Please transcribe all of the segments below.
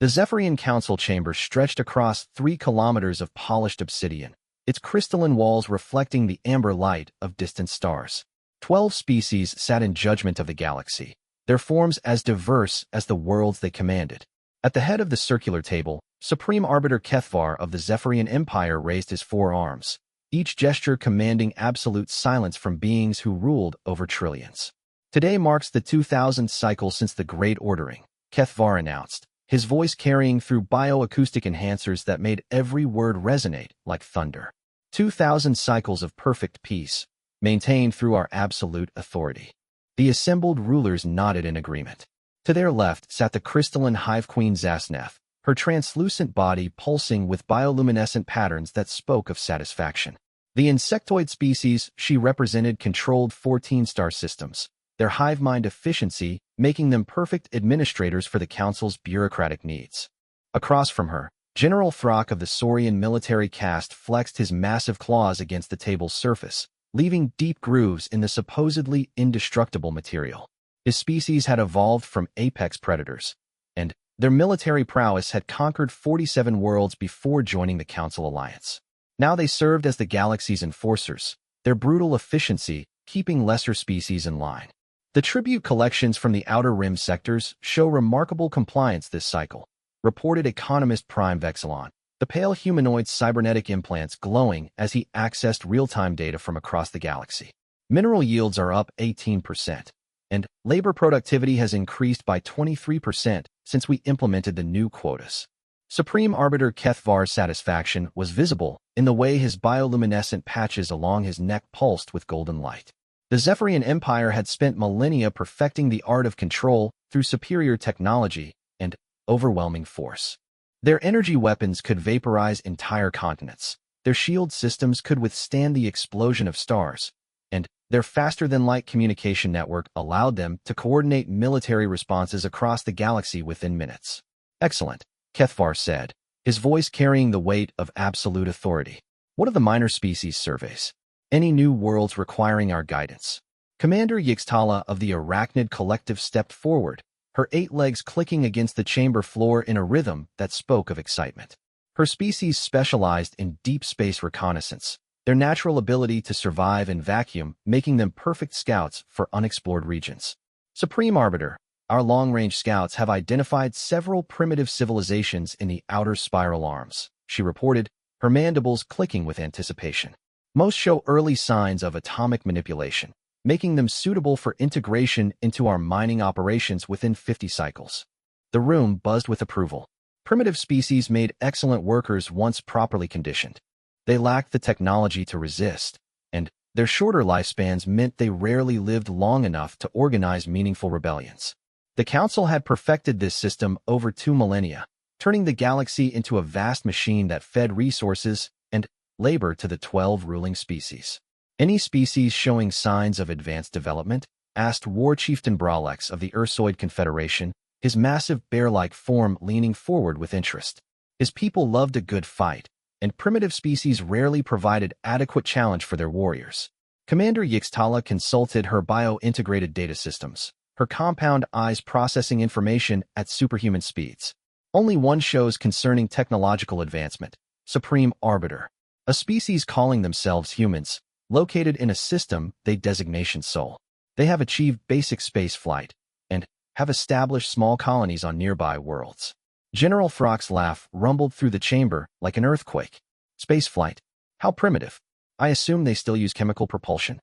The Zephyrian Council chamber stretched across 3 kilometers of polished obsidian, its crystalline walls reflecting the amber light of distant stars. 12 species sat in judgment of the galaxy, their forms as diverse as the worlds they commanded. At the head of the circular table, Supreme Arbiter Kethvar of the Zephyrian Empire raised his 4 arms, each gesture commanding absolute silence from beings who ruled over trillions. Today marks the 2000th cycle since the Great Ordering, Kethvar announced, his voice carrying through bioacoustic enhancers that made every word resonate like thunder. 2000 cycles of perfect peace, maintained through our absolute authority. The assembled rulers nodded in agreement. To their left sat the crystalline Hive Queen Zasneth, her translucent body pulsing with bioluminescent patterns that spoke of satisfaction. The insectoid species she represented controlled 14 star systems, their hive mind efficiency making them perfect administrators for the Council's bureaucratic needs. Across from her, General Throck of the Saurian military caste flexed his massive claws against the table's surface, leaving deep grooves in the supposedly indestructible material. His species had evolved from apex predators, and their military prowess had conquered 47 worlds before joining the Council Alliance. Now they served as the galaxy's enforcers, their brutal efficiency keeping lesser species in line. The tribute collections from the Outer Rim sectors show remarkable compliance this cycle, reported economist Prime Vexilon, the pale humanoid's cybernetic implants glowing as he accessed real-time data from across the galaxy. Mineral yields are up 18%, and labor productivity has increased by 23% since we implemented the new quotas. Supreme Arbiter Kethvar's satisfaction was visible in the way his bioluminescent patches along his neck pulsed with golden light. The Zephyrian Empire had spent millennia perfecting the art of control through superior technology and overwhelming force. Their energy weapons could vaporize entire continents, their shield systems could withstand the explosion of stars, and their faster-than-light communication network allowed them to coordinate military responses across the galaxy within minutes. Excellent, Kethvar said, his voice carrying the weight of absolute authority. What of the minor species surveys? Any new worlds requiring our guidance? Commander Yixtala of the Arachnid Collective stepped forward, her 8 legs clicking against the chamber floor in a rhythm that spoke of excitement. Her species specialized in deep space reconnaissance, their natural ability to survive in vacuum making them perfect scouts for unexplored regions. Supreme Arbiter, our long-range scouts have identified several primitive civilizations in the outer spiral arms, she reported, her mandibles clicking with anticipation. Most show early signs of atomic manipulation, making them suitable for integration into our mining operations within 50 cycles. The room buzzed with approval. Primitive species made excellent workers once properly conditioned. They lacked the technology to resist, and their shorter lifespans meant they rarely lived long enough to organize meaningful rebellions. The Council had perfected this system over 2 millennia, turning the galaxy into a vast machine that fed resources and labor to the 12 ruling species. Any species showing signs of advanced development? Asked War Chieftain Bralex of the Ursoid Confederation, his massive bear-like form leaning forward with interest. His people loved a good fight, and primitive species rarely provided adequate challenge for their warriors. Commander Yixtala consulted her bio-integrated data systems, her compound eyes processing information at superhuman speeds. Only one shows concerning technological advancement, Supreme Arbiter, a species calling themselves humans, located in a system they designation Sol. They have achieved basic space flight and have established small colonies on nearby worlds. General Throck's laugh rumbled through the chamber like an earthquake. Space flight? How primitive. I assume they still use chemical propulsion.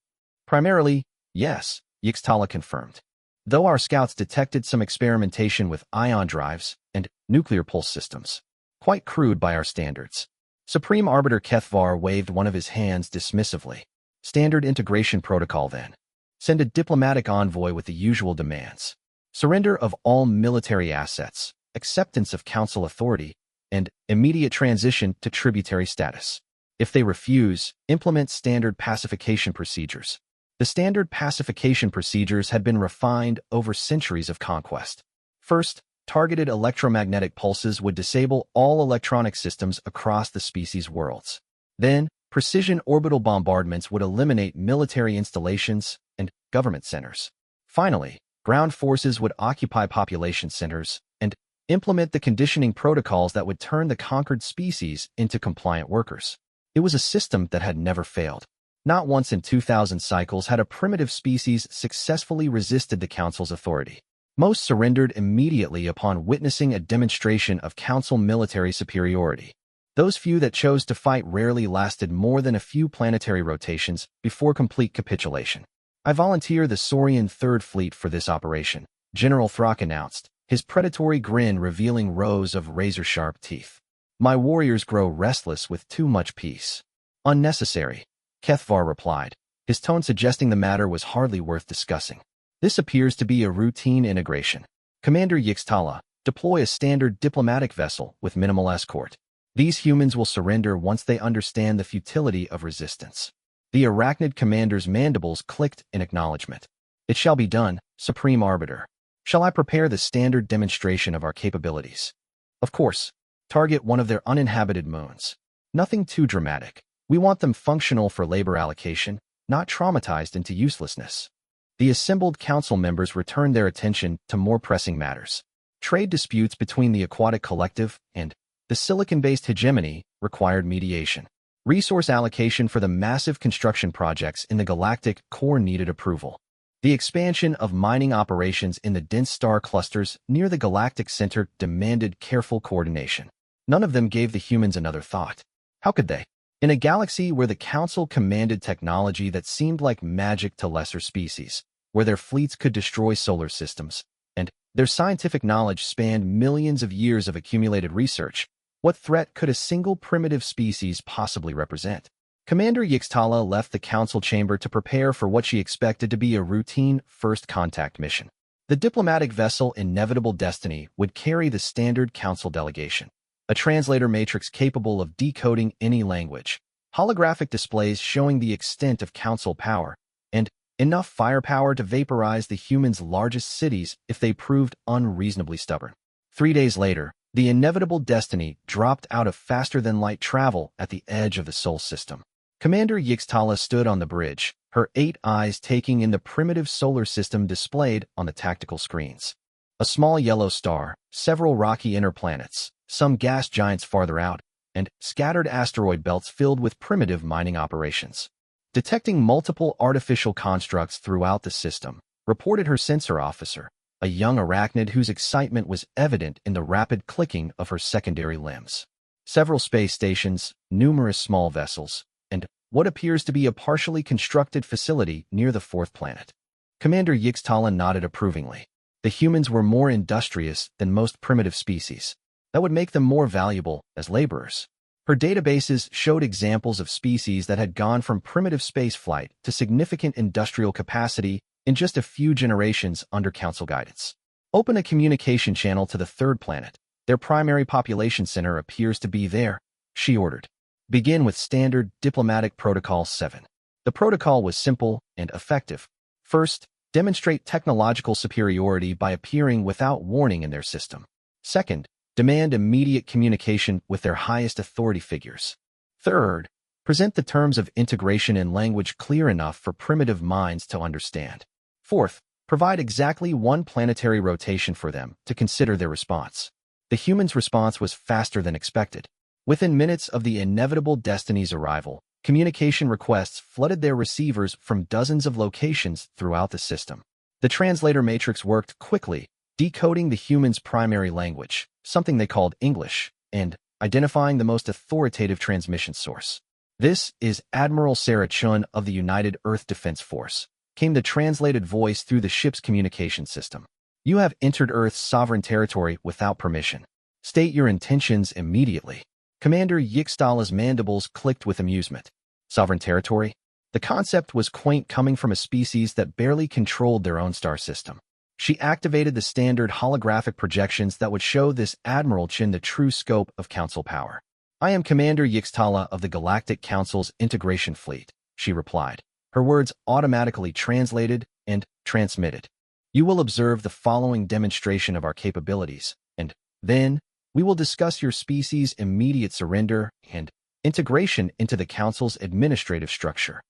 Primarily, yes, Yixtala confirmed. Though our scouts detected some experimentation with ion drives and nuclear pulse systems. Quite crude by our standards. Supreme Arbiter Kethvar waved one of his hands dismissively. Standard integration protocol then. Send a diplomatic envoy with the usual demands. Surrender of all military assets, acceptance of council authority, and immediate transition to tributary status. If they refuse, implement standard pacification procedures. The standard pacification procedures had been refined over centuries of conquest. First, targeted electromagnetic pulses would disable all electronic systems across the species' worlds. Then, precision orbital bombardments would eliminate military installations and government centers. Finally, ground forces would occupy population centers and implement the conditioning protocols that would turn the conquered species into compliant workers. It was a system that had never failed. Not once in 2,000 cycles had a primitive species successfully resisted the Council's authority. Most surrendered immediately upon witnessing a demonstration of Council military superiority. Those few that chose to fight rarely lasted more than a few planetary rotations before complete capitulation. "I volunteer the Saurian Third Fleet for this operation," General Throck announced, his predatory grin revealing rows of razor-sharp teeth. "My warriors grow restless with too much peace." "Unnecessary," Kethvar replied, his tone suggesting the matter was hardly worth discussing. "This appears to be a routine integration. Commander Yixtala, deploy a standard diplomatic vessel with minimal escort. These humans will surrender once they understand the futility of resistance." The arachnid commander's mandibles clicked in acknowledgement. "It shall be done, Supreme Arbiter. Shall I prepare the standard demonstration of our capabilities?" "Of course. Target one of their uninhabited moons. Nothing too dramatic. We want them functional for labor allocation, not traumatized into uselessness." The assembled council members returned their attention to more pressing matters. Trade disputes between the aquatic collective and the silicon-based hegemony required mediation. Resource allocation for the massive construction projects in the galactic core needed approval. The expansion of mining operations in the dense star clusters near the galactic center demanded careful coordination. None of them gave the humans another thought. How could they? In a galaxy where the Council commanded technology that seemed like magic to lesser species, where their fleets could destroy solar systems, and their scientific knowledge spanned millions of years of accumulated research, what threat could a single primitive species possibly represent? Commander Yixtala left the Council chamber to prepare for what she expected to be a routine first contact mission. The diplomatic vessel Inevitable Destiny would carry the standard Council delegation, a translator matrix capable of decoding any language, holographic displays showing the extent of Council power, and enough firepower to vaporize the humans' largest cities if they proved unreasonably stubborn. 3 days later, the Inevitable Destiny dropped out of faster-than-light travel at the edge of the Sol system. Commander Yixtala stood on the bridge, her 8 eyes taking in the primitive solar system displayed on the tactical screens. A small yellow star, several rocky inner planets, some gas giants farther out, and scattered asteroid belts filled with primitive mining operations. Detecting multiple artificial constructs throughout the system, reported her sensor officer, a young arachnid whose excitement was evident in the rapid clicking of her secondary limbs. Several space stations, numerous small vessels, and what appears to be a partially constructed facility near the 4th planet. Commander Yixtala nodded approvingly. The humans were more industrious than most primitive species. That would make them more valuable as laborers. Her databases showed examples of species that had gone from primitive spaceflight to significant industrial capacity in just a few generations under Council guidance. Open a communication channel to the 3rd planet. Their primary population center appears to be there, she ordered. Begin with standard diplomatic protocol 7. The protocol was simple and effective. First, demonstrate technological superiority by appearing without warning in their system. Second, demand immediate communication with their highest authority figures. Third, present the terms of integration in language clear enough for primitive minds to understand. Fourth, provide exactly 1 planetary rotation for them to consider their response. The humans' response was faster than expected. Within minutes of the Inevitable Destiny's arrival, communication requests flooded their receivers from dozens of locations throughout the system. The translator matrix worked quickly, decoding the humans' primary language, something they called English, and identifying the most authoritative transmission source. "This is Admiral Sarah Chun of the United Earth Defense Force," came the translated voice through the ship's communication system. "You have entered Earth's sovereign territory without permission. State your intentions immediately." Commander Yixtala's mandibles clicked with amusement. Sovereign territory? The concept was quaint coming from a species that barely controlled their own star system. She activated the standard holographic projections that would show this Admiral Chin the true scope of Council power. "I am Commander Yixtala of the Galactic Council's Integration Fleet," she replied, her words automatically translated and transmitted. "You will observe the following demonstration of our capabilities, and then we will discuss your species' immediate surrender and integration into the Council's administrative structure."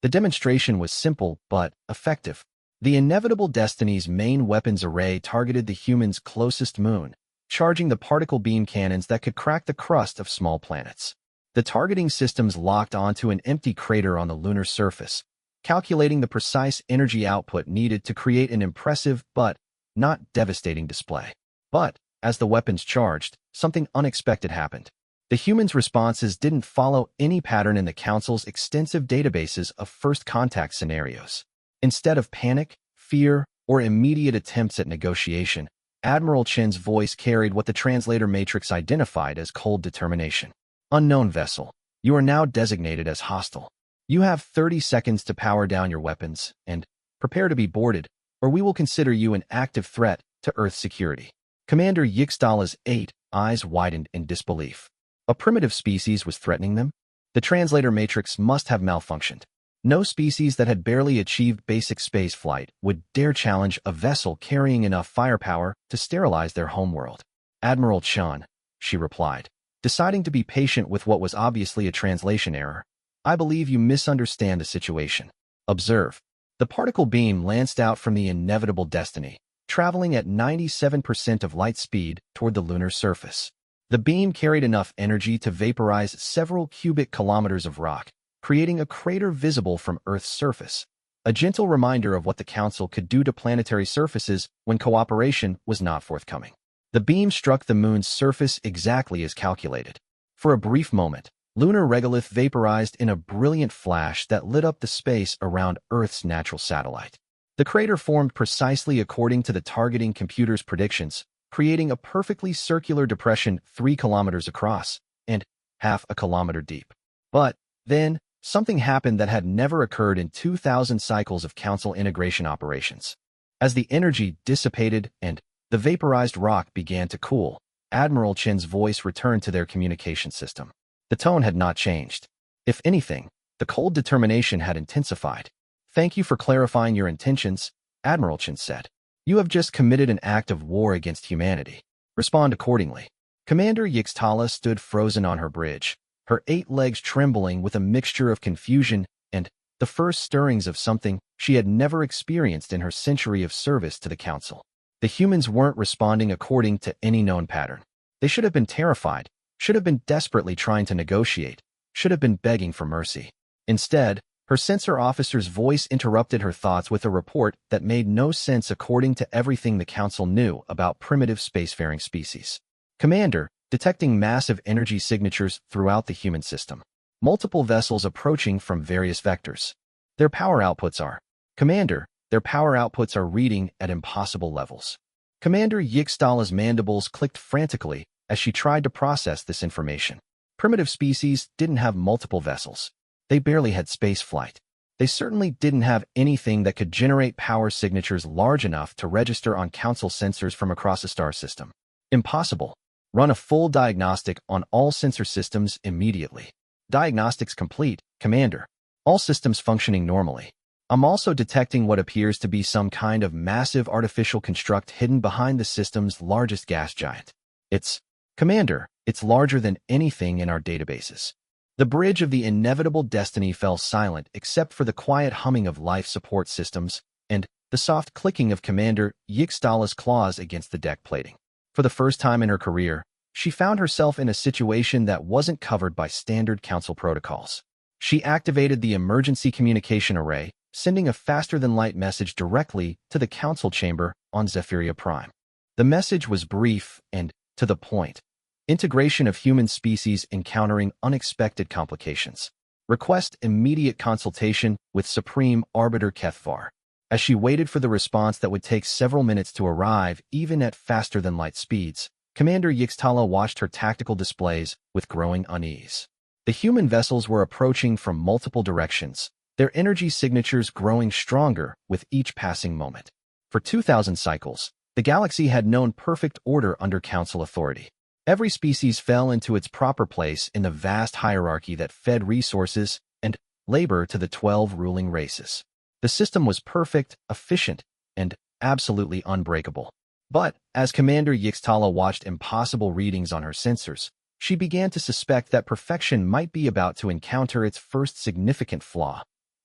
The demonstration was simple but effective. The Inevitable Destiny's main weapons array targeted the humans' closest moon, charging the particle beam cannons that could crack the crust of small planets. The targeting systems locked onto an empty crater on the lunar surface, calculating the precise energy output needed to create an impressive but not devastating display. But, as the weapons charged, something unexpected happened. The humans' responses didn't follow any pattern in the Council's extensive databases of first contact scenarios. Instead of panic, fear, or immediate attempts at negotiation, Admiral Chen's voice carried what the translator matrix identified as cold determination. Unknown vessel, you are now designated as hostile. You have 30 seconds to power down your weapons and prepare to be boarded, or we will consider you an active threat to Earth security. Commander Yixtala's eyes widened in disbelief. A primitive species was threatening them? The translator matrix must have malfunctioned. No species that had barely achieved basic space flight would dare challenge a vessel carrying enough firepower to sterilize their homeworld. Admiral Chen, she replied, deciding to be patient with what was obviously a translation error. I believe you misunderstand the situation. Observe. The particle beam lanced out from the inevitable destiny, traveling at 97% of light speed toward the lunar surface. The beam carried enough energy to vaporize several cubic kilometers of rock, creating a crater visible from Earth's surface, a gentle reminder of what the Council could do to planetary surfaces when cooperation was not forthcoming. The beam struck the moon's surface exactly as calculated. For a brief moment, lunar regolith vaporized in a brilliant flash that lit up the space around Earth's natural satellite. The crater formed precisely according to the targeting computer's predictions, creating a perfectly circular depression 3 kilometers across and half a kilometer deep. But then, something happened that had never occurred in 2,000 cycles of Council integration operations. As the energy dissipated and the vaporized rock began to cool, Admiral Chen's voice returned to their communication system. The tone had not changed. If anything, the cold determination had intensified. Thank you for clarifying your intentions, Admiral Chen said. You have just committed an act of war against humanity. Respond accordingly. Commander Yixtala stood frozen on her bridge, her 8 legs trembling with a mixture of confusion and the first stirrings of something she had never experienced in her century of service to the Council. The humans weren't responding according to any known pattern. They should have been terrified, should have been desperately trying to negotiate, should have been begging for mercy. Instead, her sensor officer's voice interrupted her thoughts with a report that made no sense according to everything the Council knew about primitive spacefaring species. Commander, detecting massive energy signatures throughout the human system. Multiple vessels approaching from various vectors. Their power outputs are. Commander, their power outputs are reading at impossible levels. Commander Yixtala's mandibles clicked frantically as she tried to process this information. Primitive species didn't have multiple vessels. They barely had space flight. They certainly didn't have anything that could generate power signatures large enough to register on Council sensors from across a star system. Impossible. Run a full diagnostic on all sensor systems immediately. Diagnostics complete, Commander. All systems functioning normally. I'm also detecting what appears to be some kind of massive artificial construct hidden behind the system's largest gas giant. Commander, it's larger than anything in our databases. The bridge of the inevitable destiny fell silent except for the quiet humming of life support systems and the soft clicking of Commander Yixtala's claws against the deck plating. For the first time in her career, she found herself in a situation that wasn't covered by standard Council protocols. She activated the emergency communication array, sending a faster-than-light message directly to the Council chamber on Zephyria Prime. The message was brief and to the point. Integration of human species encountering unexpected complications. Request immediate consultation with Supreme Arbiter Kethvar. As she waited for the response that would take several minutes to arrive, even at faster-than-light speeds, Commander Yixtala watched her tactical displays with growing unease. The human vessels were approaching from multiple directions, their energy signatures growing stronger with each passing moment. For 2,000 cycles, the galaxy had known perfect order under Council authority. Every species fell into its proper place in the vast hierarchy that fed resources and labor to the 12 ruling races. The system was perfect, efficient, and absolutely unbreakable. But, as Commander Yixtala watched impossible readings on her sensors, she began to suspect that perfection might be about to encounter its first significant flaw.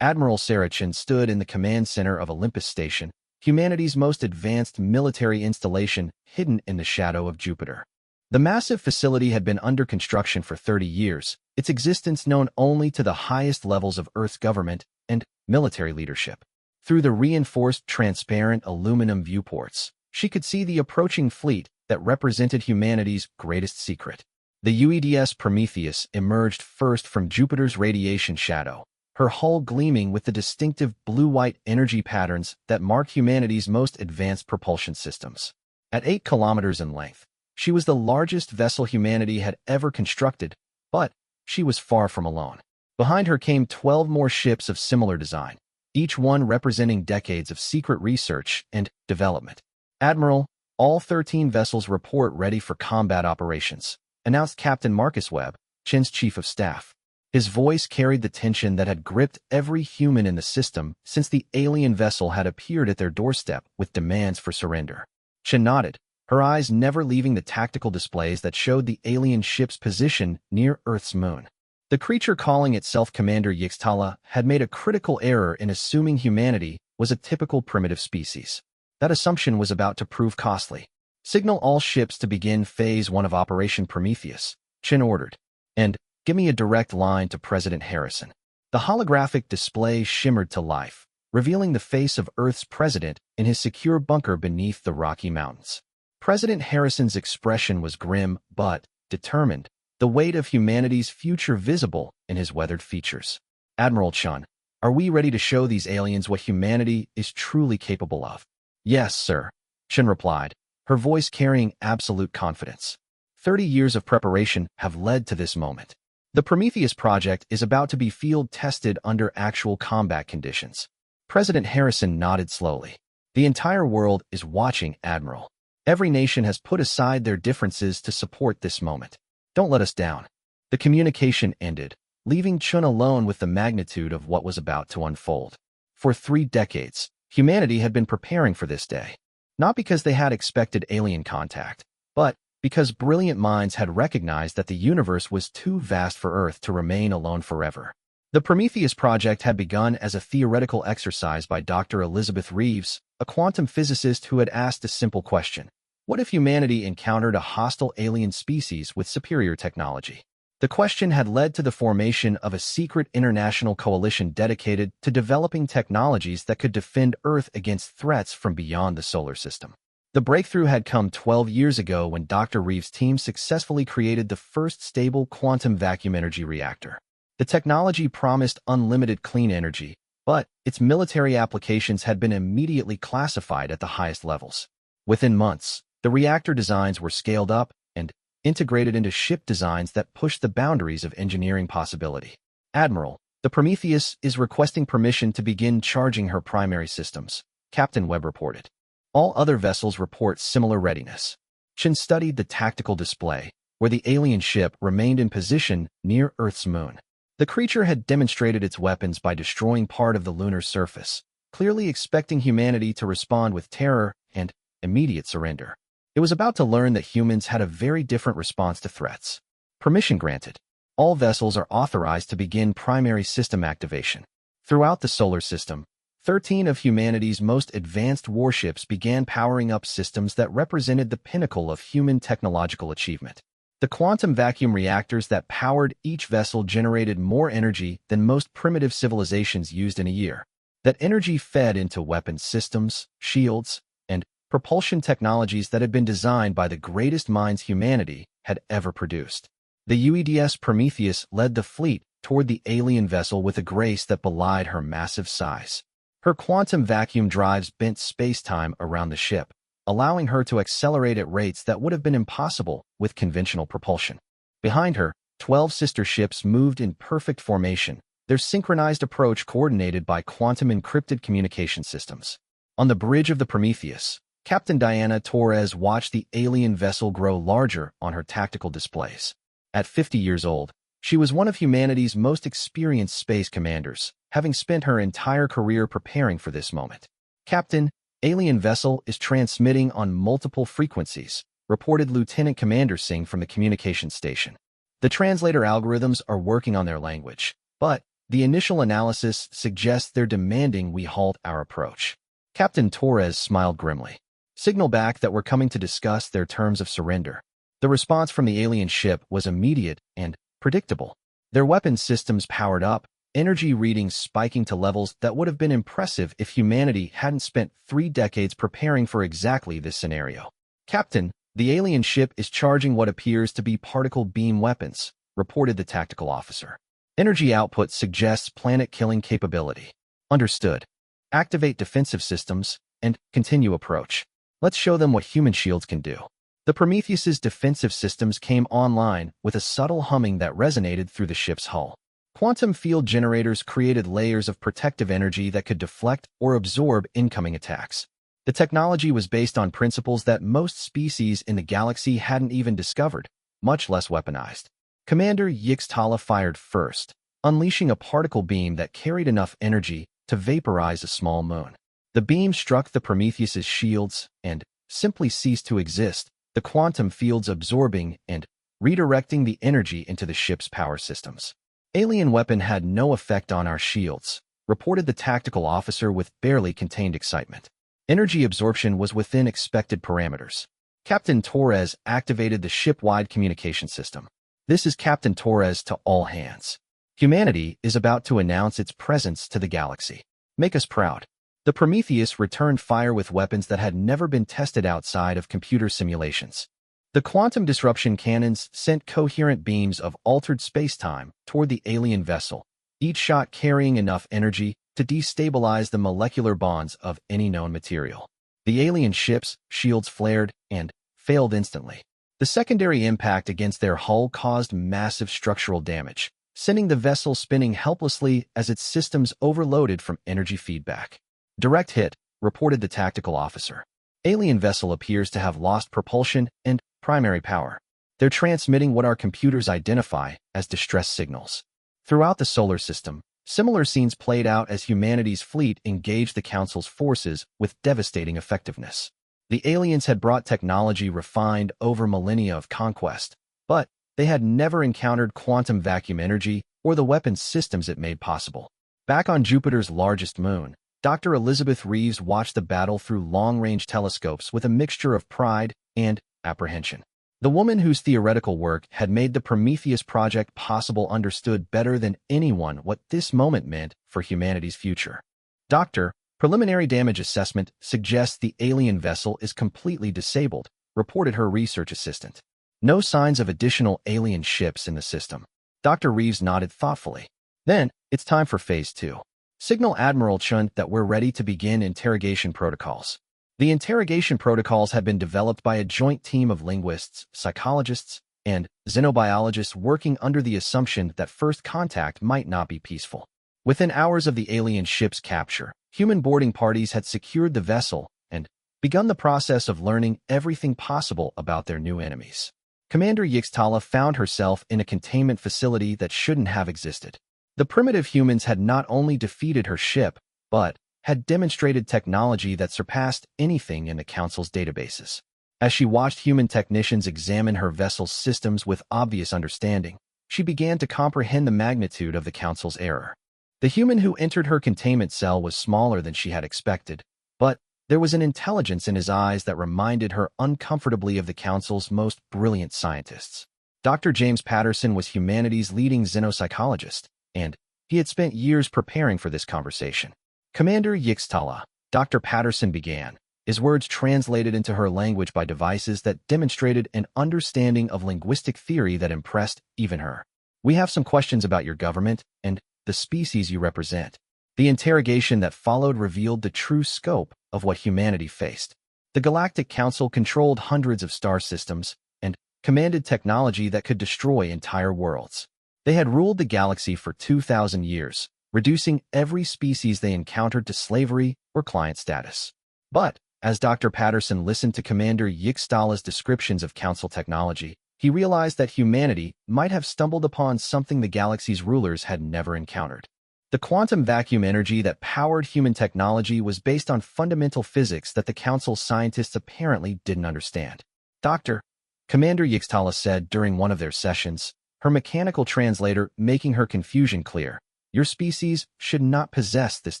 Admiral Sarachin stood in the command center of Olympus Station, humanity's most advanced military installation hidden in the shadow of Jupiter. The massive facility had been under construction for 30 years, its existence known only to the highest levels of Earth's government and military leadership. Through the reinforced, transparent aluminum viewports, she could see the approaching fleet that represented humanity's greatest secret. The UEDS Prometheus emerged first from Jupiter's radiation shadow, her hull gleaming with the distinctive blue-white energy patterns that marked humanity's most advanced propulsion systems. At 8 kilometers in length, she was the largest vessel humanity had ever constructed, but she was far from alone. Behind her came 12 more ships of similar design, each one representing decades of secret research and development. "Admiral, all 13 vessels report ready for combat operations," announced Captain Marcus Webb, Chin's chief of staff. His voice carried the tension that had gripped every human in the system since the alien vessel had appeared at their doorstep with demands for surrender. Chin nodded, her eyes never leaving the tactical displays that showed the alien ship's position near Earth's moon. The creature calling itself Commander Yixtala had made a critical error in assuming humanity was a typical primitive species. That assumption was about to prove costly. "Signal all ships to begin Phase 1 of Operation Prometheus," Chin ordered. "And give me a direct line to President Harrison." The holographic display shimmered to life, revealing the face of Earth's president in his secure bunker beneath the Rocky Mountains. President Harrison's expression was grim but determined, the weight of humanity's future visible in his weathered features. "Admiral Chun, are we ready to show these aliens what humanity is truly capable of?" "Yes, sir," Chin replied, her voice carrying absolute confidence. 30 years of preparation have led to this moment. The Prometheus project is about to be field-tested under actual combat conditions. President Harrison nodded slowly. "The entire world is watching, Admiral. Every nation has put aside their differences to support this moment. Don't let us down." The communication ended, leaving Chun alone with the magnitude of what was about to unfold. For 3 decades, humanity had been preparing for this day. Not because they had expected alien contact, but because brilliant minds had recognized that the universe was too vast for Earth to remain alone forever. The Prometheus project had begun as a theoretical exercise by Dr. Elizabeth Reeves, a quantum physicist who had asked a simple question: what if humanity encountered a hostile alien species with superior technology? The question had led to the formation of a secret international coalition dedicated to developing technologies that could defend Earth against threats from beyond the solar system. The breakthrough had come 12 years ago when Dr. Reeves' team successfully created the first stable quantum vacuum energy reactor. The technology promised unlimited clean energy, but its military applications had been immediately classified at the highest levels. Within months, the reactor designs were scaled up and integrated into ship designs that pushed the boundaries of engineering possibility. "Admiral, the Prometheus is requesting permission to begin charging her primary systems," Captain Webb reported. All other vessels report similar readiness. Chin studied the tactical display, where the alien ship remained in position near Earth's moon. The creature had demonstrated its weapons by destroying part of the lunar surface, clearly expecting humanity to respond with terror and immediate surrender. It was about to learn that humans had a very different response to threats. Permission granted. All vessels are authorized to begin primary system activation. Throughout the solar system, 13 of humanity's most advanced warships began powering up systems that represented the pinnacle of human technological achievement. The quantum vacuum reactors that powered each vessel generated more energy than most primitive civilizations used in a year. That energy fed into weapons systems, shields, and propulsion technologies that had been designed by the greatest minds humanity had ever produced. The UEDS Prometheus led the fleet toward the alien vessel with a grace that belied her massive size. Her quantum vacuum drives bent space-time around the ship, allowing her to accelerate at rates that would have been impossible with conventional propulsion. Behind her, 12 sister ships moved in perfect formation, their synchronized approach coordinated by quantum-encrypted communication systems. On the bridge of the Prometheus, Captain Diana Torres watched the alien vessel grow larger on her tactical displays. At 50 years old, she was one of humanity's most experienced space commanders, having spent her entire career preparing for this moment. "Captain, alien vessel is transmitting on multiple frequencies," reported Lieutenant Commander Singh from the communications station. "The translator algorithms are working on their language, but the initial analysis suggests they're demanding we halt our approach." Captain Torres smiled grimly. Signal back that we're coming to discuss their terms of surrender. The response from the alien ship was immediate and predictable. Their weapon systems powered up, energy readings spiking to levels that would have been impressive if humanity hadn't spent 3 decades preparing for exactly this scenario. Captain, the alien ship is charging what appears to be particle beam weapons, reported the tactical officer. Energy output suggests planet-killing capability. Understood. Activate defensive systems and continue approach. Let's show them what human shields can do. The Prometheus's defensive systems came online with a subtle humming that resonated through the ship's hull. Quantum field generators created layers of protective energy that could deflect or absorb incoming attacks. The technology was based on principles that most species in the galaxy hadn't even discovered, much less weaponized. Commander Yixtala fired first, unleashing a particle beam that carried enough energy to vaporize a small moon. The beam struck the Prometheus's shields and simply ceased to exist, the quantum fields absorbing and redirecting the energy into the ship's power systems. Alien weapon had no effect on our shields, reported the tactical officer with barely contained excitement. Energy absorption was within expected parameters. Captain Torres activated the ship-wide communication system. This is Captain Torres to all hands. Humanity is about to announce its presence to the galaxy. Make us proud. The Prometheus returned fire with weapons that had never been tested outside of computer simulations. The quantum disruption cannons sent coherent beams of altered spacetime toward the alien vessel, each shot carrying enough energy to destabilize the molecular bonds of any known material. The alien ship's shields flared and failed instantly. The secondary impact against their hull caused massive structural damage, sending the vessel spinning helplessly as its systems overloaded from energy feedback. Direct hit, reported the tactical officer. Alien vessel appears to have lost propulsion and primary power. They're transmitting what our computers identify as distress signals. Throughout the solar system, similar scenes played out as humanity's fleet engaged the Council's forces with devastating effectiveness. The aliens had brought technology refined over millennia of conquest, but they had never encountered quantum vacuum energy or the weapons systems it made possible. Back on Jupiter's largest moon, Dr. Elizabeth Reeves watched the battle through long-range telescopes with a mixture of pride and apprehension. The woman whose theoretical work had made the Prometheus project possible understood better than anyone what this moment meant for humanity's future. Doctor, preliminary damage assessment suggests the alien vessel is completely disabled, reported her research assistant. No signs of additional alien ships in the system. Dr. Reeves nodded thoughtfully. Then, it's time for Phase 2. Signal Admiral Chun that we're ready to begin interrogation protocols. The interrogation protocols had been developed by a joint team of linguists, psychologists, and xenobiologists working under the assumption that first contact might not be peaceful. Within hours of the alien ship's capture, human boarding parties had secured the vessel and begun the process of learning everything possible about their new enemies. Commander Yixtala found herself in a containment facility that shouldn't have existed. The primitive humans had not only defeated her ship, but had demonstrated technology that surpassed anything in the Council's databases. As she watched human technicians examine her vessel's systems with obvious understanding, she began to comprehend the magnitude of the Council's error. The human who entered her containment cell was smaller than she had expected, but there was an intelligence in his eyes that reminded her uncomfortably of the Council's most brilliant scientists. Dr. James Patterson was humanity's leading xenopsychologist, and he had spent years preparing for this conversation. Commander Yixtala, Dr. Patterson began, his words translated into her language by devices that demonstrated an understanding of linguistic theory that impressed even her. We have some questions about your government and the species you represent. The interrogation that followed revealed the true scope of what humanity faced. The Galactic Council controlled hundreds of star systems and commanded technology that could destroy entire worlds. They had ruled the galaxy for 2,000 years, reducing every species they encountered to slavery or client status. But, as Dr. Patterson listened to Commander Yixtala's descriptions of Council technology, he realized that humanity might have stumbled upon something the galaxy's rulers had never encountered. The quantum vacuum energy that powered human technology was based on fundamental physics that the Council's scientists apparently didn't understand. Doctor, Commander Yixtala said during one of their sessions, her mechanical translator making her confusion clear, your species should not possess this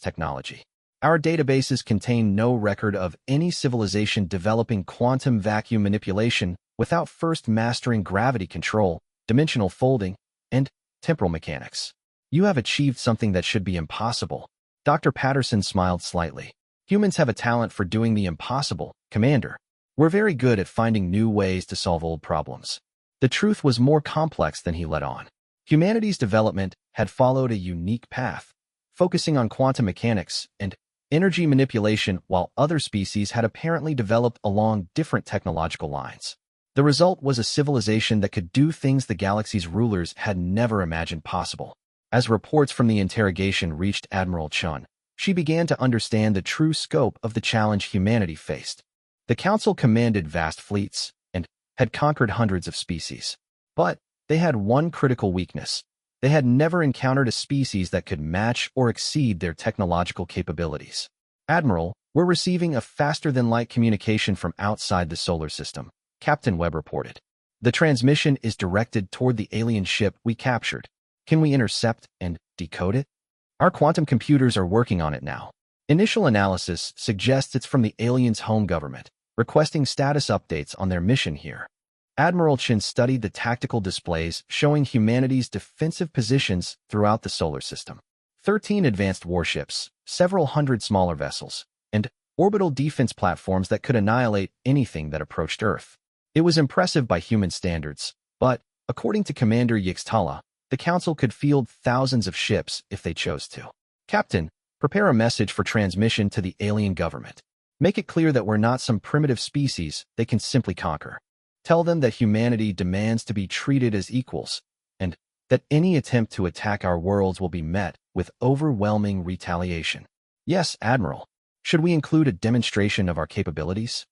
technology. Our databases contain no record of any civilization developing quantum vacuum manipulation without first mastering gravity control, dimensional folding, and temporal mechanics. You have achieved something that should be impossible. Dr. Patterson smiled slightly. Humans have a talent for doing the impossible, Commander. We're very good at finding new ways to solve old problems. The truth was more complex than he let on. Humanity's development had followed a unique path, focusing on quantum mechanics and energy manipulation, while other species had apparently developed along different technological lines. The result was a civilization that could do things the galaxy's rulers had never imagined possible. As reports from the interrogation reached Admiral Chun, she began to understand the true scope of the challenge humanity faced. The Council commanded vast fleets and had conquered hundreds of species. But they had one critical weakness. They had never encountered a species that could match or exceed their technological capabilities. Admiral, we're receiving a faster-than-light communication from outside the solar system, Captain Webb reported. The transmission is directed toward the alien ship we captured. Can we intercept and decode it? Our quantum computers are working on it now. Initial analysis suggests it's from the aliens' home government, requesting status updates on their mission here. Admiral Chin studied the tactical displays showing humanity's defensive positions throughout the solar system. 13 advanced warships, several hundred smaller vessels, and orbital defense platforms that could annihilate anything that approached Earth. It was impressive by human standards, but, according to Commander Yixtala, the Council could field thousands of ships if they chose to. Captain, prepare a message for transmission to the alien government. Make it clear that we're not some primitive species they can simply conquer. Tell them that humanity demands to be treated as equals, and that any attempt to attack our worlds will be met with overwhelming retaliation. Yes, Admiral. Should we include a demonstration of our capabilities?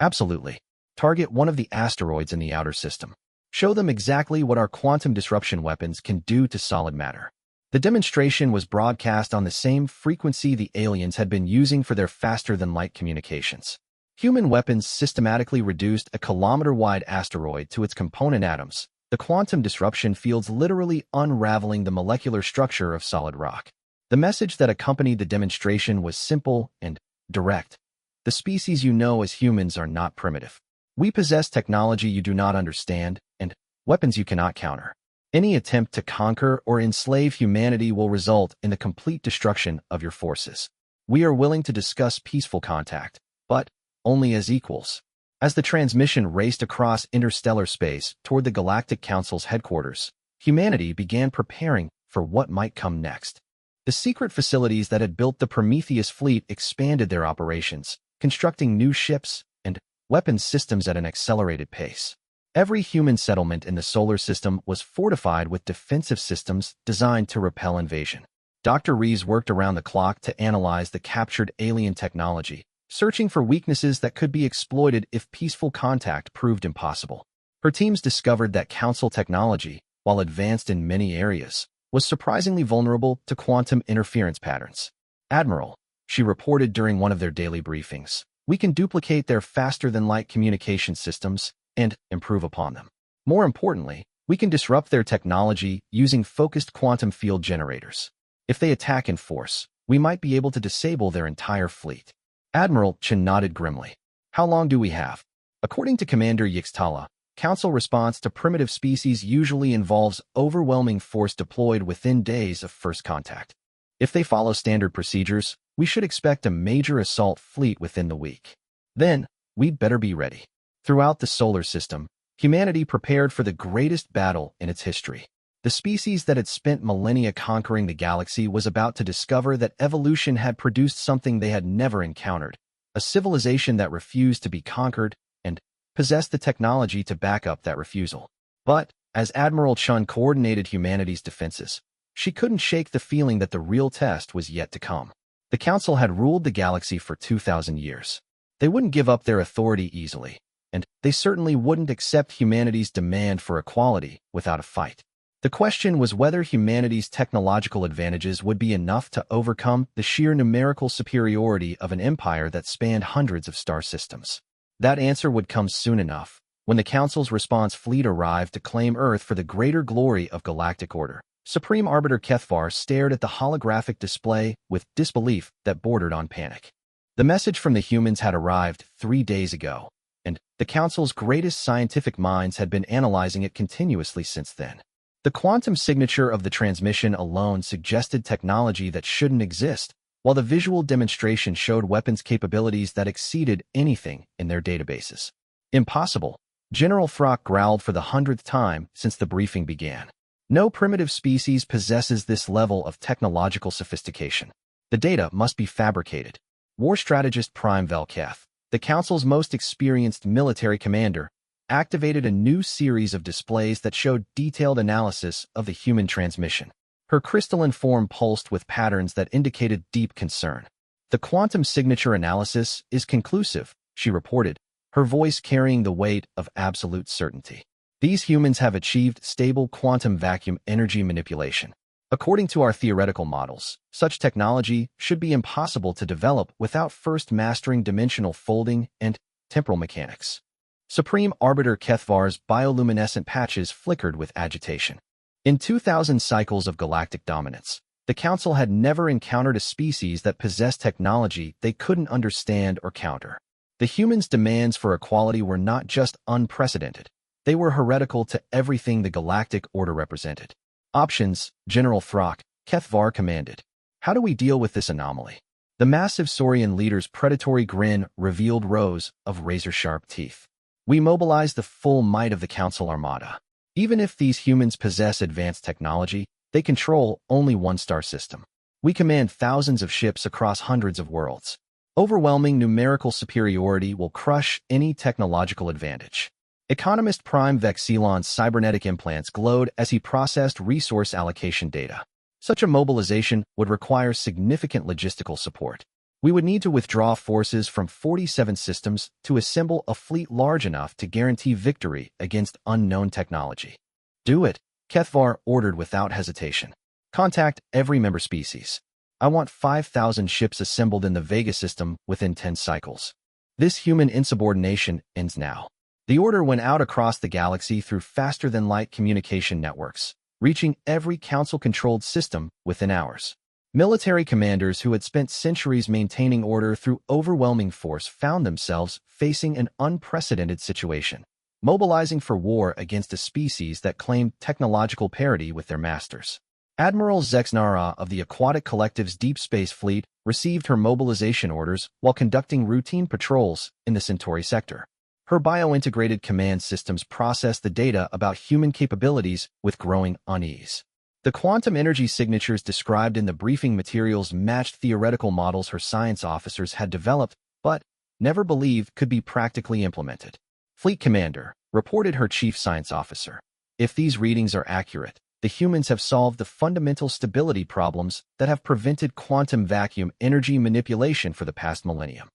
Absolutely. Target one of the asteroids in the outer system. Show them exactly what our quantum disruption weapons can do to solid matter. The demonstration was broadcast on the same frequency the aliens had been using for their faster-than-light communications. Human weapons systematically reduced a kilometer-wide asteroid to its component atoms, the quantum disruption fields literally unraveling the molecular structure of solid rock. The message that accompanied the demonstration was simple and direct. The species you know as humans are not primitive. We possess technology you do not understand, and weapons you cannot counter. Any attempt to conquer or enslave humanity will result in the complete destruction of your forces. We are willing to discuss peaceful contact, but only as equals. As the transmission raced across interstellar space toward the Galactic Council's headquarters, humanity began preparing for what might come next. The secret facilities that had built the Prometheus fleet expanded their operations, constructing new ships and weapons systems at an accelerated pace. Every human settlement in the solar system was fortified with defensive systems designed to repel invasion. Dr. Rees worked around the clock to analyze the captured alien technology, searching for weaknesses that could be exploited if peaceful contact proved impossible. Her teams discovered that Council technology, while advanced in many areas, was surprisingly vulnerable to quantum interference patterns. Admiral, she reported during one of their daily briefings, we can duplicate their faster-than-light communication systems and improve upon them. More importantly, we can disrupt their technology using focused quantum field generators. If they attack in force, we might be able to disable their entire fleet. Admiral Chen nodded grimly. How long do we have? According to Commander Yixtala, Council response to primitive species usually involves overwhelming force deployed within days of first contact. If they follow standard procedures, we should expect a major assault fleet within the week. Then, we'd better be ready. Throughout the solar system, humanity prepared for the greatest battle in its history. The species that had spent millennia conquering the galaxy was about to discover that evolution had produced something they had never encountered, a civilization that refused to be conquered and possessed the technology to back up that refusal. But, as Admiral Chun coordinated humanity's defenses, she couldn't shake the feeling that the real test was yet to come. The Council had ruled the galaxy for 2,000 years. They wouldn't give up their authority easily, and they certainly wouldn't accept humanity's demand for equality without a fight. The question was whether humanity's technological advantages would be enough to overcome the sheer numerical superiority of an empire that spanned hundreds of star systems. That answer would come soon enough, when the Council's response fleet arrived to claim Earth for the greater glory of galactic order. Supreme Arbiter Kethvar stared at the holographic display with disbelief that bordered on panic. The message from the humans had arrived 3 days ago, and the Council's greatest scientific minds had been analyzing it continuously since then. The quantum signature of the transmission alone suggested technology that shouldn't exist, while the visual demonstration showed weapons capabilities that exceeded anything in their databases. Impossible, General Throck growled for the 100th time since the briefing began. No primitive species possesses this level of technological sophistication. The data must be fabricated. War strategist Prime Velketh, the Council's most experienced military commander, activated a new series of displays that showed detailed analysis of the human transmission. Her crystalline form pulsed with patterns that indicated deep concern. The quantum signature analysis is conclusive, she reported, her voice carrying the weight of absolute certainty. These humans have achieved stable quantum vacuum energy manipulation. According to our theoretical models, such technology should be impossible to develop without first mastering dimensional folding and temporal mechanics. Supreme Arbiter Kethvar's bioluminescent patches flickered with agitation. In 2,000 cycles of galactic dominance, the Council had never encountered a species that possessed technology they couldn't understand or counter. The humans' demands for equality were not just unprecedented, they were heretical to everything the galactic order represented. Options, General Throck, Kethvar commanded. How do we deal with this anomaly? The massive Saurian leader's predatory grin revealed rows of razor-sharp teeth. We mobilize the full might of the Council Armada. Even if these humans possess advanced technology, they control only one star system. We command thousands of ships across hundreds of worlds. Overwhelming numerical superiority will crush any technological advantage. Economist Prime Vexilon's cybernetic implants glowed as he processed resource allocation data. Such a mobilization would require significant logistical support. We would need to withdraw forces from 47 systems to assemble a fleet large enough to guarantee victory against unknown technology. Do it, Kethvar ordered without hesitation. Contact every member species. I want 5,000 ships assembled in the Vega system within 10 cycles. This human insubordination ends now. The order went out across the galaxy through faster-than-light communication networks, reaching every Council-controlled system within hours. Military commanders who had spent centuries maintaining order through overwhelming force found themselves facing an unprecedented situation, mobilizing for war against a species that claimed technological parity with their masters. Admiral Zexnara of the Aquatic Collective's Deep Space Fleet received her mobilization orders while conducting routine patrols in the Centauri sector. Her bio-integrated command systems processed the data about human capabilities with growing unease. The quantum energy signatures described in the briefing materials matched theoretical models her science officers had developed, but never believed could be practically implemented. Fleet Commander, reported her chief science officer. If these readings are accurate, the humans have solved the fundamental stability problems that have prevented quantum vacuum energy manipulation for the past millennium.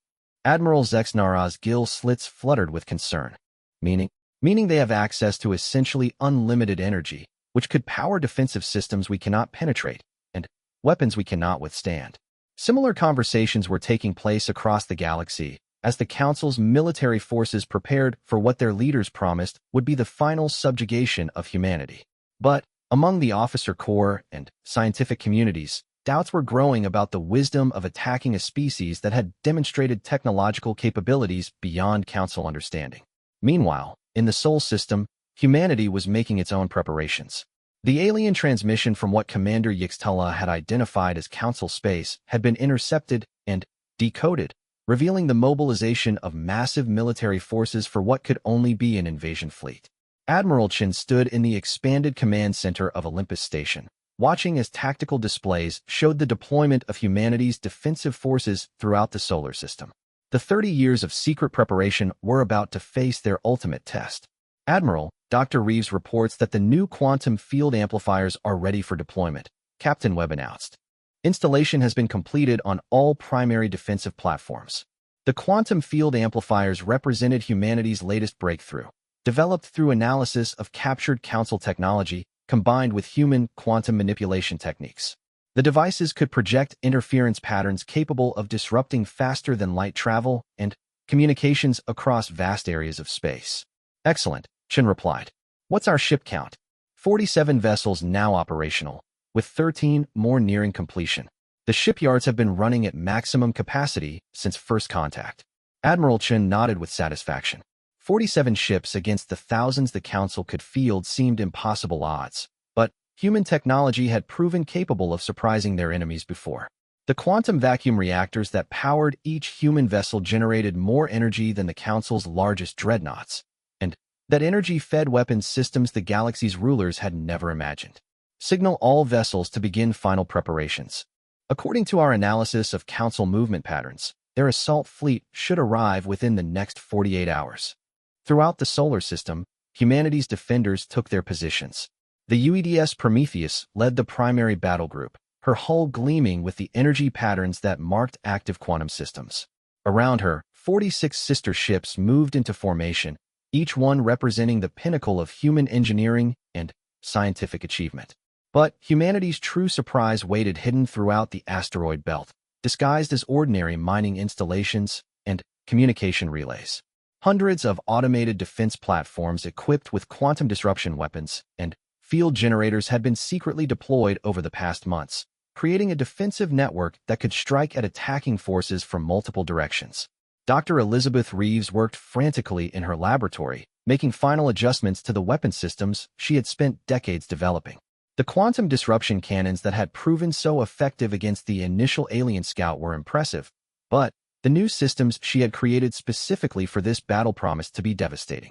Admiral Zexnara's gill slits fluttered with concern. Meaning they have access to essentially unlimited energy, which could power defensive systems we cannot penetrate, and weapons we cannot withstand. Similar conversations were taking place across the galaxy as the Council's military forces prepared for what their leaders promised would be the final subjugation of humanity. But among the officer corps and scientific communities, doubts were growing about the wisdom of attacking a species that had demonstrated technological capabilities beyond Council understanding. Meanwhile, in the Sol system, humanity was making its own preparations. The alien transmission from what Commander Yixtala had identified as Council space had been intercepted and decoded, revealing the mobilization of massive military forces for what could only be an invasion fleet. Admiral Chen stood in the expanded command center of Olympus Station, watching as tactical displays showed the deployment of humanity's defensive forces throughout the solar system. The 30 years of secret preparation were about to face their ultimate test. Admiral, Dr. Reeves reports that the new quantum field amplifiers are ready for deployment, Captain Webb announced. Installation has been completed on all primary defensive platforms. The quantum field amplifiers represented humanity's latest breakthrough, developed through analysis of captured Council technology combined with human quantum manipulation techniques. The devices could project interference patterns capable of disrupting faster-than-light travel and communications across vast areas of space. Excellent, Chen replied. What's our ship count? 47 vessels now operational, with 13 more nearing completion. The shipyards have been running at maximum capacity since first contact. Admiral Chen nodded with satisfaction. 47 ships against the thousands the Council could field seemed impossible odds, but human technology had proven capable of surprising their enemies before. The quantum vacuum reactors that powered each human vessel generated more energy than the Council's largest dreadnoughts, and that energy fed weapons systems the galaxy's rulers had never imagined. Signal all vessels to begin final preparations. According to our analysis of Council movement patterns, their assault fleet should arrive within the next 48 hours. Throughout the solar system, humanity's defenders took their positions. The UEDS Prometheus led the primary battle group, her hull gleaming with the energy patterns that marked active quantum systems. Around her, 46 sister ships moved into formation, each one representing the pinnacle of human engineering and scientific achievement. But humanity's true surprise waited hidden throughout the asteroid belt, disguised as ordinary mining installations and communication relays. Hundreds of automated defense platforms equipped with quantum disruption weapons and field generators had been secretly deployed over the past months, creating a defensive network that could strike at attacking forces from multiple directions. Dr. Elizabeth Reeves worked frantically in her laboratory, making final adjustments to the weapon systems she had spent decades developing. The quantum disruption cannons that had proven so effective against the initial alien scout were impressive, but the new systems she had created specifically for this battle promised to be devastating.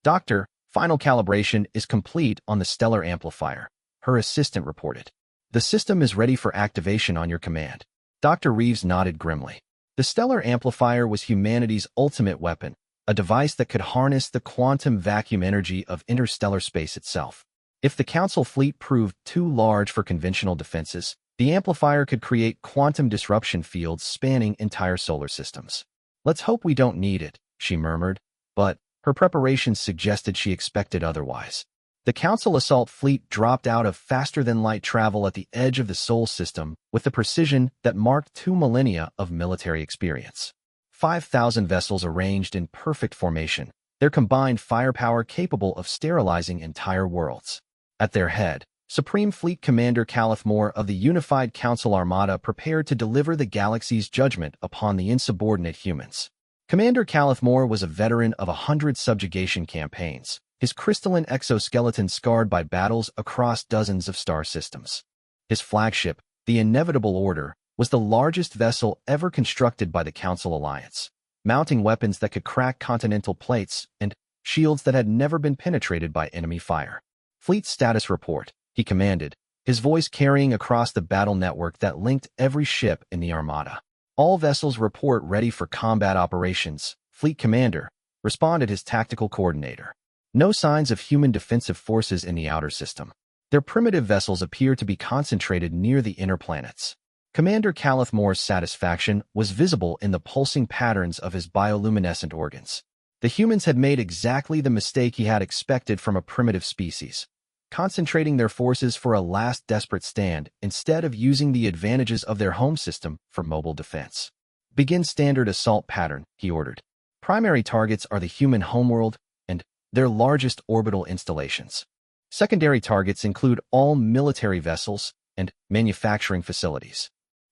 Doctor, final calibration is complete on the stellar amplifier, her assistant reported. The system is ready for activation on your command. Dr. Reeves nodded grimly. The stellar amplifier was humanity's ultimate weapon, a device that could harness the quantum vacuum energy of interstellar space itself. If the Council fleet proved too large for conventional defenses, the amplifier could create quantum disruption fields spanning entire solar systems. Let's hope we don't need it, she murmured, but her preparations suggested she expected otherwise. The Council assault fleet dropped out of faster-than-light travel at the edge of the Sol system with the precision that marked 2 millennia of military experience. 5,000 vessels arranged in perfect formation, their combined firepower capable of sterilizing entire worlds. At their head, Supreme Fleet Commander Calithmore of the Unified Council Armada prepared to deliver the galaxy's judgment upon the insubordinate humans. Commander Calithmore was a veteran of 100 subjugation campaigns, his crystalline exoskeleton scarred by battles across dozens of star systems. His flagship, the Inevitable Order, was the largest vessel ever constructed by the Council Alliance, mounting weapons that could crack continental plates and shields that had never been penetrated by enemy fire. Fleet status report, he commanded, his voice carrying across the battle network that linked every ship in the Armada. All vessels report ready for combat operations, Fleet Commander, responded his tactical coordinator. No signs of human defensive forces in the outer system. Their primitive vessels appear to be concentrated near the inner planets. Commander Calithmore's satisfaction was visible in the pulsing patterns of his bioluminescent organs. The humans had made exactly the mistake he had expected from a primitive species, concentrating their forces for a last desperate stand instead of using the advantages of their home system for mobile defense. Begin standard assault pattern, he ordered. Primary targets are the human homeworld and their largest orbital installations. Secondary targets include all military vessels and manufacturing facilities.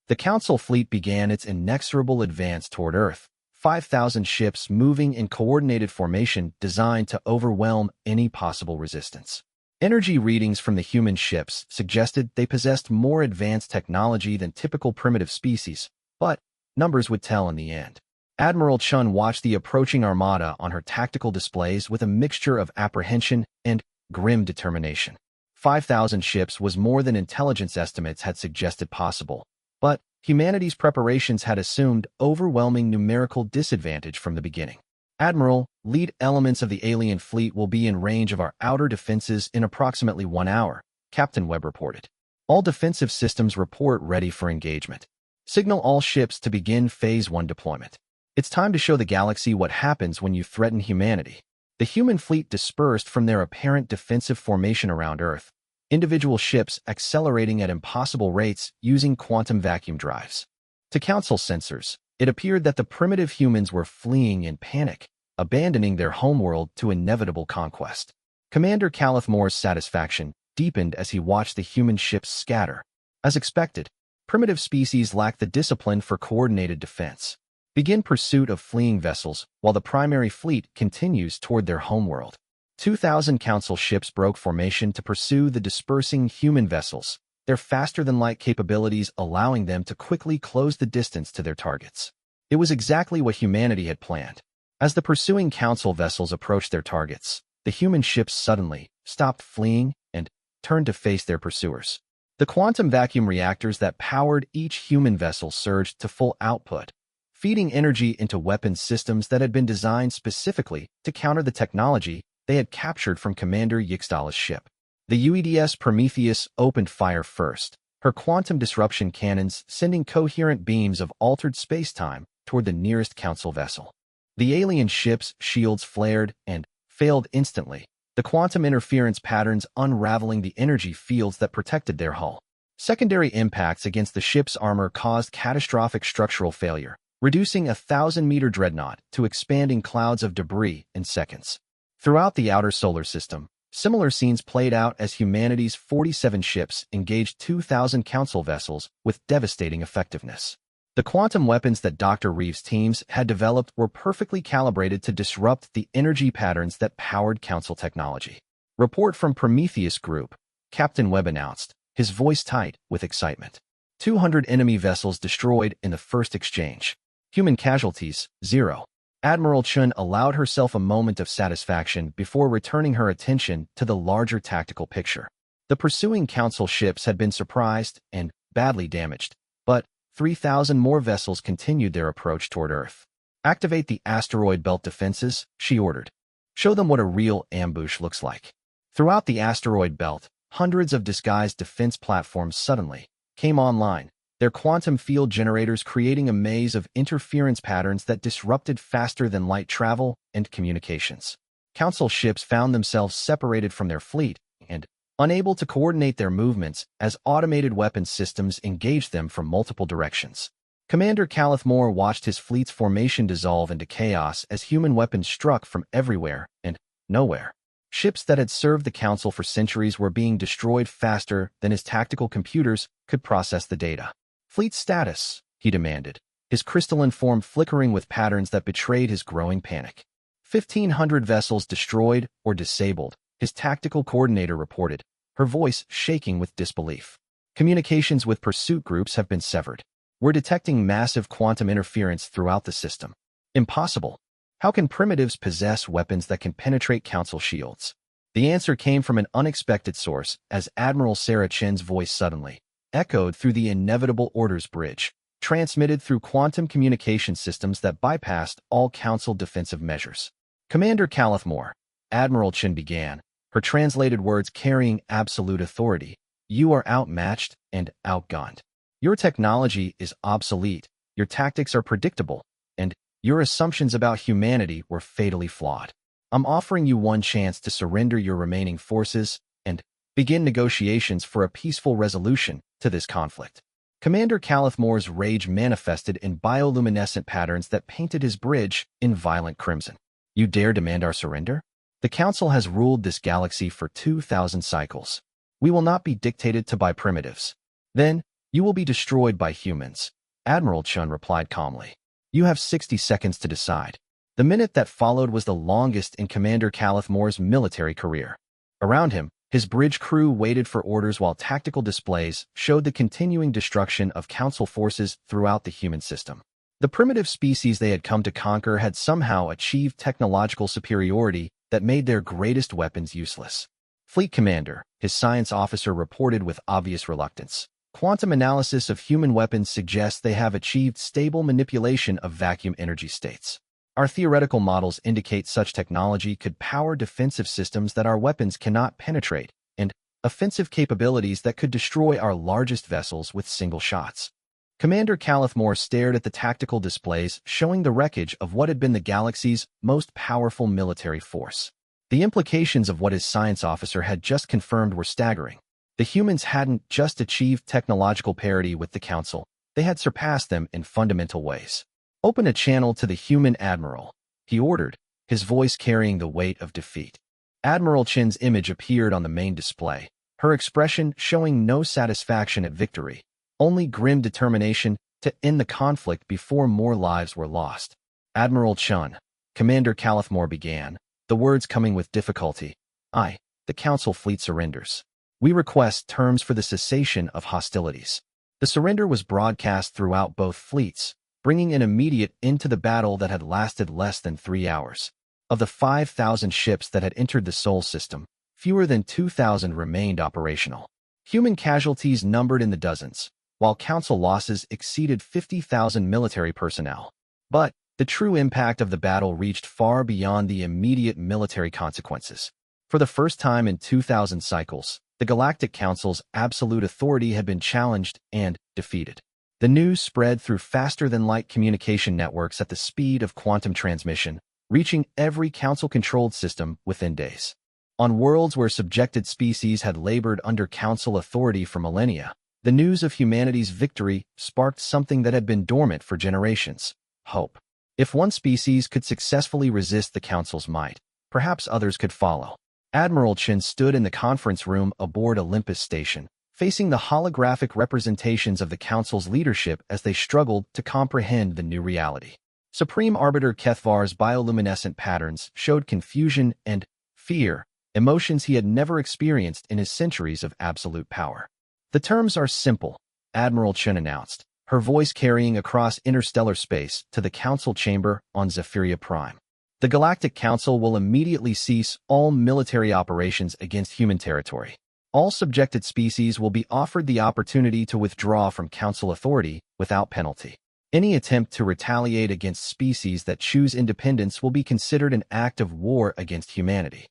The Council fleet began its inexorable advance toward Earth, 5,000 ships moving in coordinated formation designed to overwhelm any possible resistance. Energy readings from the human ships suggested they possessed more advanced technology than typical primitive species, but numbers would tell in the end. Admiral Chun watched the approaching armada on her tactical displays with a mixture of apprehension and grim determination. 5,000 ships was more than intelligence estimates had suggested possible, but humanity's preparations had assumed overwhelming numerical disadvantage from the beginning. Admiral, lead elements of the alien fleet will be in range of our outer defenses in approximately 1 hour, Captain Webb reported. All defensive systems report ready for engagement. Signal all ships to begin Phase 1 deployment. It's time to show the galaxy what happens when you threaten humanity. The human fleet dispersed from their apparent defensive formation around Earth, individual ships accelerating at impossible rates using quantum vacuum drives. To Council sensors, it appeared that the primitive humans were fleeing in panic, abandoning their homeworld to inevitable conquest. Commander Calithmore's satisfaction deepened as he watched the human ships scatter. As expected, primitive species lack the discipline for coordinated defense. Begin pursuit of fleeing vessels while the primary fleet continues toward their homeworld. 2,000 Council ships broke formation to pursue the dispersing human vessels, their faster-than-light capabilities allowing them to quickly close the distance to their targets. It was exactly what humanity had planned. As the pursuing Council vessels approached their targets, the human ships suddenly stopped fleeing and turned to face their pursuers. The quantum vacuum reactors that powered each human vessel surged to full output, feeding energy into weapons systems that had been designed specifically to counter the technology they had captured from Commander Yixdala's ship. The UEDS Prometheus opened fire first, her quantum disruption cannons sending coherent beams of altered space-time toward the nearest Council vessel. The alien ship's shields flared and failed instantly, the quantum interference patterns unraveling the energy fields that protected their hull. Secondary impacts against the ship's armor caused catastrophic structural failure, reducing a 1,000-meter dreadnought to expanding clouds of debris in seconds. Throughout the outer solar system, similar scenes played out as humanity's 47 ships engaged 2,000 Council vessels with devastating effectiveness. The quantum weapons that Dr. Reeves' teams had developed were perfectly calibrated to disrupt the energy patterns that powered Council technology. Report from Prometheus Group, Captain Webb announced, his voice tight with excitement. 200 enemy vessels destroyed in the first exchange. Human casualties, 0. Admiral Chun allowed herself a moment of satisfaction before returning her attention to the larger tactical picture. The pursuing Council ships had been surprised and badly damaged, but 3,000 more vessels continued their approach toward Earth. Activate the asteroid belt defenses, she ordered. Show them what a real ambush looks like. Throughout the asteroid belt, hundreds of disguised defense platforms suddenly came online, their quantum field generators creating a maze of interference patterns that disrupted faster-than-light travel and communications. Council ships found themselves separated from their fleet and unable to coordinate their movements as automated weapons systems engaged them from multiple directions. Commander Calithmore watched his fleet's formation dissolve into chaos as human weapons struck from everywhere and nowhere. Ships that had served the Council for centuries were being destroyed faster than his tactical computers could process the data. Fleet status, he demanded, his crystalline form flickering with patterns that betrayed his growing panic. 1,500 vessels destroyed or disabled, his tactical coordinator reported, her voice shaking with disbelief. Communications with pursuit groups have been severed. We're detecting massive quantum interference throughout the system. Impossible. How can primitives possess weapons that can penetrate Council shields? The answer came from an unexpected source as Admiral Sarah Chen's voice suddenly echoed through the inevitable orders bridge, transmitted through quantum communication systems that bypassed all Council defensive measures. Commander Calithmore, Admiral Chen began, her translated words carrying absolute authority. You are outmatched and outgunned. Your technology is obsolete, your tactics are predictable, and your assumptions about humanity were fatally flawed. I'm offering you one chance to surrender your remaining forces and begin negotiations for a peaceful resolution to this conflict. Commander Calithmore's rage manifested in bioluminescent patterns that painted his bridge in violent crimson. You dare demand our surrender? The Council has ruled this galaxy for 2,000 cycles. We will not be dictated to by primitives. Then, you will be destroyed by humans, Admiral Chun replied calmly. You have 60 seconds to decide. The minute that followed was the longest in Commander Calithmore's military career. Around him, his bridge crew waited for orders while tactical displays showed the continuing destruction of Council forces throughout the human system. The primitive species they had come to conquer had somehow achieved technological superiority that made their greatest weapons useless. Fleet Commander, his science officer reported with obvious reluctance. Quantum analysis of human weapons suggests they have achieved stable manipulation of vacuum energy states. Our theoretical models indicate such technology could power defensive systems that our weapons cannot penetrate, and offensive capabilities that could destroy our largest vessels with single shots. Commander Calithmore stared at the tactical displays showing the wreckage of what had been the galaxy's most powerful military force. The implications of what his science officer had just confirmed were staggering. The humans hadn't just achieved technological parity with the Council, they had surpassed them in fundamental ways. Open a channel to the human admiral, he ordered, his voice carrying the weight of defeat. Admiral Chen's image appeared on the main display, her expression showing no satisfaction at victory, only grim determination to end the conflict before more lives were lost. Admiral Chun, Commander Calithmore began, the words coming with difficulty. The Council fleet surrenders. We request terms for the cessation of hostilities. The surrender was broadcast throughout both fleets, bringing an immediate end to the battle that had lasted less than 3 hours. Of the 5,000 ships that had entered the Sol system, fewer than 2,000 remained operational. Human casualties numbered in the dozens, while Council losses exceeded 50,000 military personnel. But the true impact of the battle reached far beyond the immediate military consequences. For the first time in 2,000 cycles, the Galactic Council's absolute authority had been challenged and defeated. The news spread through faster-than-light communication networks at the speed of quantum transmission, reaching every Council-controlled system within days. On worlds where subjected species had labored under Council authority for millennia, the news of humanity's victory sparked something that had been dormant for generations: hope. If one species could successfully resist the Council's might, perhaps others could follow. Admiral Chin stood in the conference room aboard Olympus Station, facing the holographic representations of the Council's leadership as they struggled to comprehend the new reality. Supreme Arbiter Kethvar's bioluminescent patterns showed confusion and fear, emotions he had never experienced in his centuries of absolute power. The terms are simple, Admiral Chin announced, her voice carrying across interstellar space to the Council chamber on Zephyria Prime. The Galactic Council will immediately cease all military operations against human territory. All subjected species will be offered the opportunity to withdraw from Council authority without penalty. Any attempt to retaliate against species that choose independence will be considered an act of war against humanity.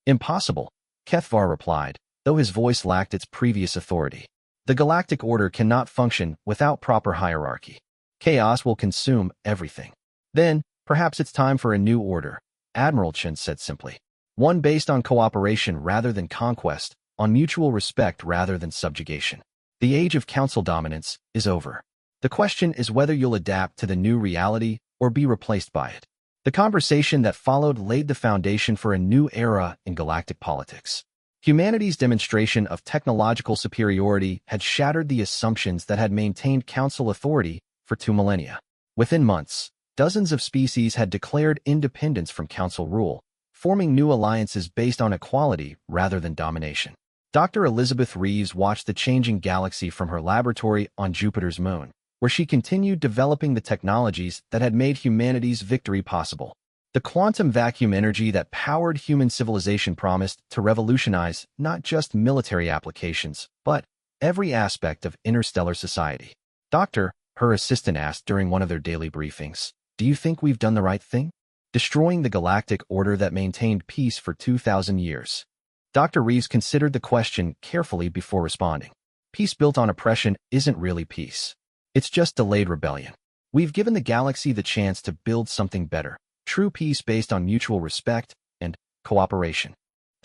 Impossible, Kethvar replied, though his voice lacked its previous authority. The Galactic Order cannot function without proper hierarchy. Chaos will consume everything. Then, perhaps it's time for a new order, Admiral Chen said simply. One based on cooperation rather than conquest, on mutual respect rather than subjugation. The age of Council dominance is over. The question is whether you'll adapt to the new reality or be replaced by it. The conversation that followed laid the foundation for a new era in galactic politics. Humanity's demonstration of technological superiority had shattered the assumptions that had maintained Council authority for 2 millennia. Within months, dozens of species had declared independence from Council rule, forming new alliances based on equality rather than domination. Dr. Elizabeth Reeves watched the changing galaxy from her laboratory on Jupiter's moon, where she continued developing the technologies that had made humanity's victory possible. The quantum vacuum energy that powered human civilization promised to revolutionize not just military applications, but every aspect of interstellar society. Doctor, her assistant asked during one of their daily briefings, do you think we've done the right thing? Destroying the galactic order that maintained peace for 2,000 years. Dr. Reeves considered the question carefully before responding. Peace built on oppression isn't really peace. It's just delayed rebellion. We've given the galaxy the chance to build something better. True peace based on mutual respect and cooperation.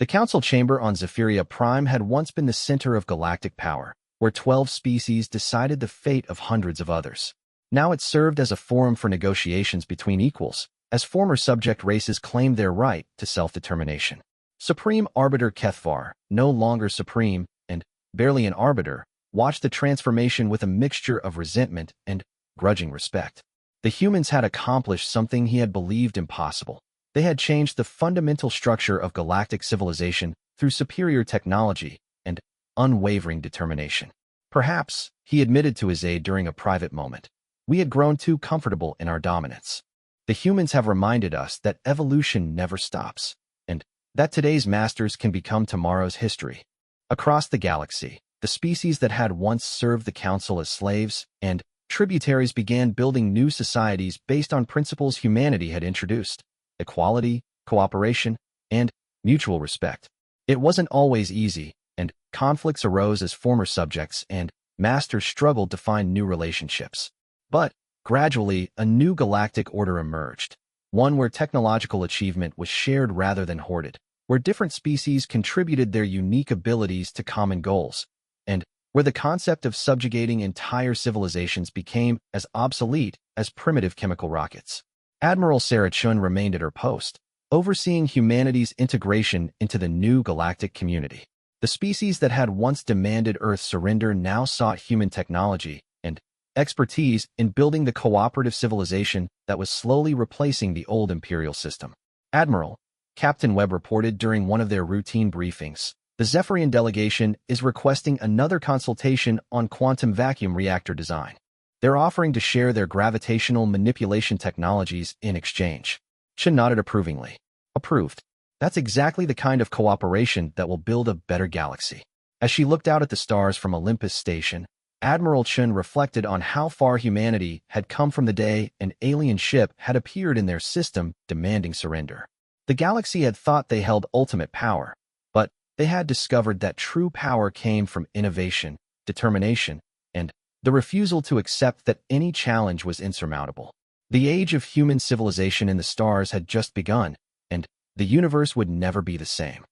The Council chamber on Zephyria Prime had once been the center of galactic power, where 12 species decided the fate of hundreds of others. Now it served as a forum for negotiations between equals, as former subject races claimed their right to self-determination. Supreme Arbiter Kethvar, no longer supreme and barely an arbiter, watched the transformation with a mixture of resentment and grudging respect. The humans had accomplished something he had believed impossible. They had changed the fundamental structure of galactic civilization through superior technology and unwavering determination. Perhaps, he admitted to his aide during a private moment, we had grown too comfortable in our dominance. The humans have reminded us that evolution never stops, and that today's masters can become tomorrow's history. Across the galaxy, the species that had once served the Council as slaves and tributaries began building new societies based on principles humanity had introduced: equality, cooperation, and mutual respect. It wasn't always easy, and conflicts arose as former subjects and masters struggled to find new relationships. But, gradually, a new galactic order emerged, one where technological achievement was shared rather than hoarded, where different species contributed their unique abilities to common goals, and where the concept of subjugating entire civilizations became as obsolete as primitive chemical rockets. Admiral Sarah Chun remained at her post, overseeing humanity's integration into the new galactic community. The species that had once demanded Earth's surrender now sought human technology and expertise in building the cooperative civilization that was slowly replacing the old imperial system. Admiral, Captain Webb reported during one of their routine briefings, the Zephyrian delegation is requesting another consultation on quantum vacuum reactor design. They're offering to share their gravitational manipulation technologies in exchange. Chen nodded approvingly. Approved. That's exactly the kind of cooperation that will build a better galaxy. As she looked out at the stars from Olympus Station, Admiral Chen reflected on how far humanity had come from the day an alien ship had appeared in their system demanding surrender. The galaxy had thought they held ultimate power, but they had discovered that true power came from innovation, determination, and the refusal to accept that any challenge was insurmountable. The age of human civilization in the stars had just begun, and the universe would never be the same.